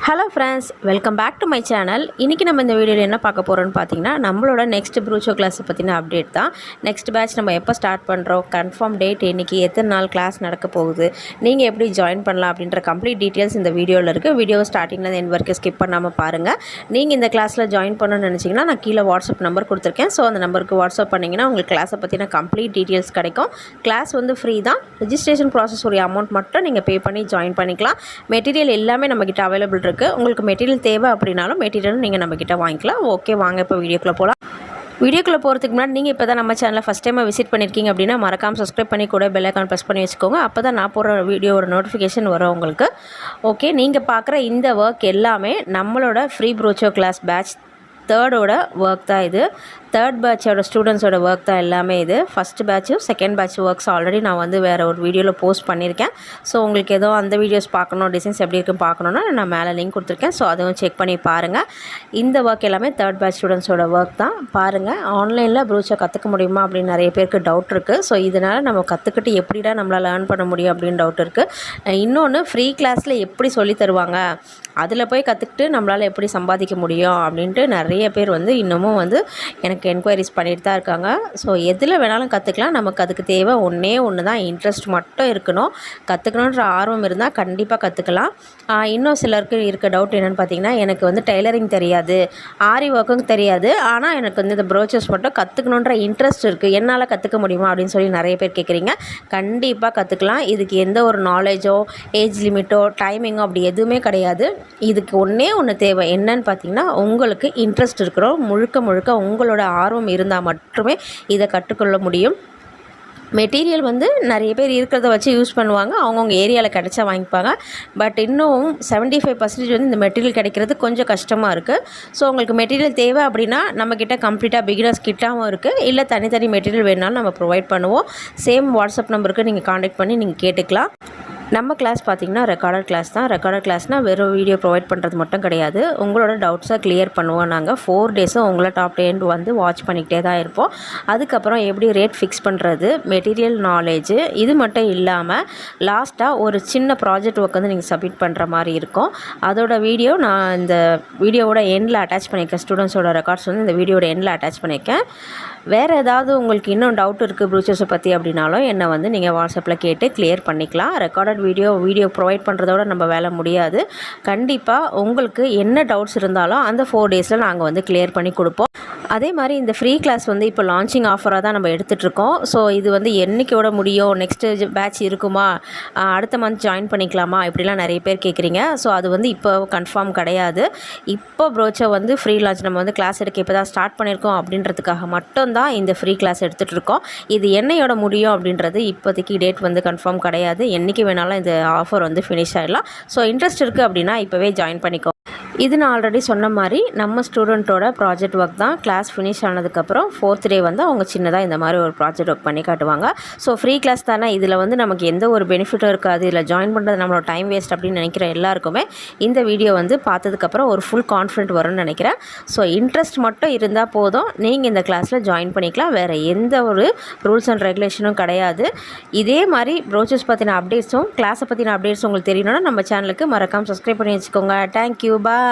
Hello friends, welcome back to my channel. இன்றைக்கி நம்ம இந்த வீடியோவில் என்ன பார்க்க போகிறோன்னு பார்த்தீங்கன்னா, நம்மளோட நெக்ஸ்ட் ப்ரூச்சோ கிளாஸை பற்றின அப்டேட் தான். நெக்ஸ்ட் பேட்ச் நம்ம எப்போ ஸ்டார்ட் பண்ணுறோம், கன்ஃபார்ம் டேட் என்றைக்கி, எத்தனை நாள் கிளாஸ் நடக்க போகுது, நீங்கள் எப்படி ஜாயின் பண்ணலாம் அப்படின்ற கம்ப்ளீட் டீட்டெயில்ஸ் இந்த வீடியோவில் இருக்குது. வீடியோ ஸ்டார்டிங்லேருந்து எண்ட் வரைக்கும் ஸ்கிப் பண்ணாமல் பாருங்கள். நீங்கள் இந்த கிளாஸில் ஜாயின் பண்ணணும்னு நினச்சிங்கன்னா நான் கீழே வாட்ஸ்அப் நம்பர் கொடுத்துருக்கேன். ஸோ அந்த நம்பருக்கு வாட்ஸ்அப் பண்ணிங்கன்னா உங்களுக்கு கிளாஸை பற்றின கம்ப்ளீட் டீட்டெயில்ஸ் கிடைக்கும். கிளாஸ் வந்து ஃப்ரீ தான். ரிஜிஸ்ட்ரேஷன் ப்ராசஸ் ஒரு அமௌண்ட் மட்டும் நீங்கள் பே பண்ணி ஜாயின் பண்ணிக்கலாம். மெட்டீரியல் எல்லாமே நம்மக்கிட்ட அவைலபிள் இருக்குது. உங்களுக்கு மெட்டீரியல் தேவை அப்படின்னாலும் மெட்டீரியலும் நீங்கள் நம்மக்கிட்ட வாங்கிக்கலாம். ஓகே, வாங்க இப்போ வீடியோக்குள்ளே போகலாம். வீடியோக்குள்ளே போகிறதுக்கு முன்னாடி நீங்கள் இப்போ தான் நம்ம சேனலை ஃபஸ்ட் டைமாக விசிட் பண்ணியிருக்கீங்க அப்படின்னா மறக்காமல் சப்ஸ்கிரைப் பண்ணி கூட பெல் ஐக்கான் ப்ரெஸ் பண்ணி வச்சுக்கோங்க. அப்போ தான் நான் போகிற வீடியோவோட நோட்டிஃபிகேஷன் வரும் உங்களுக்கு. ஓகே, நீங்கள் பார்க்குற இந்த ஒர்க் எல்லாமே நம்மளோட ஃப்ரீ ப்ரூச்சோ கிளாஸ் பேட்ச் தேர்டோட ஒர்க் தான். இது தேர்ட் பேட்சோட ஸ்டூடெண்ட்ஸோட ஒர்க் தான் எல்லாமே. இது ஃபஸ்ட் பேட்சும் செகண்ட் பேட்ச் ஒர்க்ஸ் ஆல்ரெடி நான் வந்து வேறு ஒரு வீடியோவில் போஸ்ட் பண்ணியிருக்கேன். ஸோ உங்களுக்கு ஏதோ அந்த வீடியோஸ் பார்க்கணும், டிசைன்ஸ் எப்படி இருக்குன்னு பார்க்கணுன்னா நான் மேலே லிங்க் கொடுத்துருக்கேன். ஸோ அதுவும் செக் பண்ணி பாருங்கள். இந்த ஒர்க் எல்லாமே தேர்ட் பேட்ச் ஸ்டூடெண்ட்ஸோட ஒர்க் தான். பாருங்கள், ஆன்லைனில் ப்ரூச்சை கற்றுக்க முடியுமா அப்படின்னு நிறைய பேருக்கு டவுட் இருக்குது. ஸோ இதனால் நம்ம கற்றுக்கிட்டு எப்படிடா நம்மளால் லேர்ன் பண்ண முடியும் அப்படின்னு டவுட் இருக்குது. இன்னொன்று, ஃப்ரீ கிளாஸில் எப்படி சொல்லி தருவாங்க, அதில் போய் கற்றுக்கிட்டு நம்மளால் எப்படி சம்பாதிக்க முடியும் அப்படின்ட்டு நிறைய பேர் வந்து இன்னமும் வந்து எனக்கு என்கொயரிஸ் பண்ணிட்டு தான் இருக்காங்க. ஸோ எதில் வேணாலும் கற்றுக்கலாம். நமக்கு அதுக்கு தேவை ஒன்று தான், இன்ட்ரெஸ்ட் மட்டும் இருக்கணும். கற்றுக்கணுன்ற ஆர்வம் இருந்தால் கண்டிப்பாக கற்றுக்கலாம். இன்னும் சிலருக்கு இருக்க டவுட் என்னென்னு பார்த்தீங்கன்னா, எனக்கு வந்து டெய்லரிங் தெரியாது, ஆரி ஒர்க்கும் தெரியாது, ஆனால் எனக்கு வந்து இந்த ப்ரோச்சர்ஸ் மட்டும் கற்றுக்கணுன்ற இன்ட்ரெஸ்ட் இருக்குது, என்னால் கற்றுக்க முடியுமா அப்படின்னு சொல்லி நிறைய பேர் கேட்குறீங்க. கண்டிப்பாக கற்றுக்கலாம். இதுக்கு எந்த ஒரு நாலேஜோ ஏஜ் லிமிட்டோ டைமிங்கோ அப்படி எதுவுமே கிடையாது. இதுக்கு ஒன்று தேவை. என்னன்னு பார்த்தீங்கன்னா, உங்களுக்கு இன்ட்ரெஸ்ட் இருக்கிறோம், முழுக்க உங்களோட ஆர்வம் இருந்தால் மட்டுமே இதை கற்றுக்கொள்ள முடியும். மெட்டீரியல் வந்து நிறைய பேர் இருக்கிறத வச்சு யூஸ் பண்ணுவாங்க, அவங்கவுங்க ஏரியாவில் கிடச்சா வாங்கிப்பாங்க. பட் இன்னும் 75% வந்து இந்த மெட்டீரியல் கிடைக்கிறது கொஞ்சம் கஷ்டமாக இருக்குது. ஸோ உங்களுக்கு மெட்டீரியல் தேவை அப்படின்னா நம்மக்கிட்ட கம்ப்ளீட்டாக பிகினர்ஸ் கிட்டாகவும் இருக்குது. இல்லை தனித்தனி மெட்டீரியல் வேணாலும் நம்ம ப்ரொவைட் பண்ணுவோம். சேம் வாட்ஸ்அப் நம்பருக்கு நீங்கள் காண்டாக்ட் பண்ணி நீங்கள் கேட்டுக்கலாம். நம்ம கிளாஸ் பார்த்திங்கன்னா ரெக்கார்டட் கிளாஸ் தான். ரெக்கார்டட் கிளாஸ்னால் வெறும் வீடியோ ப்ரொவைட் பண்ணுறது மட்டும் கிடையாது. உங்களோட டவுட்ஸை கிளியர் பண்ணுவோம். நாங்கள் 4 டேஸும் உங்களை டாப் எண்ட் வந்து வாட்ச் பண்ணிக்கிட்டே தான் இருப்போம். அதுக்கப்புறம் எப்படி ரேட் ஃபிக்ஸ் பண்ணுறது, மெட்டீரியல் நாலேஜு, இது மட்டும் இல்லாமல் லாஸ்ட்டாக ஒரு சின்ன ப்ராஜெக்ட் ஒர்க் வந்து நீங்கள் சப்மிட் பண்ணுற மாதிரி இருக்கும். அதோட வீடியோ நான் இந்த வீடியோவோட எண்டில் அட்டாச் பண்ணியிருக்கேன். ஸ்டூடெண்ட்ஸோட ரெக்கார்ட்ஸ் வந்து இந்த வீடியோட எண்டில் அட்டாச் பண்ணியிருக்கேன். வேறு ஏதாவது உங்களுக்கு இன்னும் டவுட் இருக்குது ப்ரூச்சர்ஸை பற்றி அப்படின்னாலும் என்னை வந்து நீங்கள் வாட்ஸ்அப்பில் கேட்டு கிளியர் பண்ணிக்கலாம். ரெக்கார்டட் வீடியோ ப்ரொவைட் பண்ணுறதோட நம்ம வேலை முடியாது. கண்டிப்பாக உங்களுக்கு என்ன டவுட்ஸ் இருந்தாலும் அந்த 4 டேஸில் நாங்கள் வந்து கிளியர் பண்ணி கொடுப்போம். அதே மாதிரி இந்த ஃப்ரீ கிளாஸ் வந்து இப்போ லான்ச்சிங் ஆஃபராக தான் நம்ம எடுத்துகிட்ருக்கோம். ஸோ இது வந்து என்றைக்கோட முடியும், நெக்ஸ்ட்டு பேட்ச் இருக்குமா, அடுத்த மந்த் ஜாயின் பண்ணிக்கலாமா, இப்படிலாம் நிறைய பேர் கேட்குறீங்க. ஸோ அது வந்து இப்போ கன்ஃபார்ம் கிடையாது. இப்போ ப்ரோச்சை வந்து ஃப்ரீ லான்ச் நம்ம வந்து கிளாஸ் எடுக்க இப்போ தான் ஸ்டார்ட் பண்ணியிருக்கோம் அப்படின்றதுக்காக மட்டும்தான் இந்த ஃப்ரீ கிளாஸ் எடுத்துகிட்ருக்கோம். இது என்னையோட முடியும் அப்படின்றது இப்போதைக்கு டேட் வந்து கன்ஃபார்ம் கிடையாது. என்றைக்கு வேணாலும் இந்த ஆஃபர் வந்து ஃபினிஷ் ஆகிடலாம். ஸோ இன்ட்ரெஸ்ட் இருக்குது அப்படின்னா இப்போவே ஜாயின் பண்ணிக்கோ. இது நான் ஆல்ரெடி சொன்ன மாதிரி நம்ம ஸ்டூடெண்ட்டோட ப்ராஜெக்ட் ஒர்க் தான். கிளாஸ் ஃபினிஷ் ஆனதுக்கப்புறம் 4th டே வந்து அவங்க சின்னதாக இந்த மாதிரி ஒரு ப்ராஜெக்ட் ஒர்க் பண்ணி காட்டுவாங்க. ஸோ ஃப்ரீ கிளாஸ் தானே, இதில் வந்து நமக்கு எந்த ஒரு பெனிஃபிட்டும் இருக்காது, இதில் ஜாயின் பண்ணுறது நம்மளோட டைம் வேஸ்ட் அப்படின்னு நினைக்கிற எல்லாருக்குமே இந்த வீடியோ வந்து பார்த்ததுக்கப்புறம் ஒரு ஃபுல் கான்ஃபிடென்ட் வரும்னு நினைக்கிறேன். ஸோ இன்ட்ரெஸ்ட் மட்டும் இருந்தால் போதும், நீங்கள் இந்த கிளாஸில் ஜாயின் பண்ணிக்கலாம். வேறு எந்த ஒரு ரூல்ஸ் அண்ட் ரெகுலேஷனும் கிடையாது. இதே மாதிரி ப்ரோச்சர்ஸ் பற்றின அப்டேட்ஸும் கிளாஸை பற்றின அப்டேட்ஸும் உங்களுக்கு தெரியணும்னா நம்ம சேனலுக்கு மறக்காமல் சப்ஸ்கிரைப் பண்ணி வச்சுக்கோங்க. தேங்க்யூ, பாய்.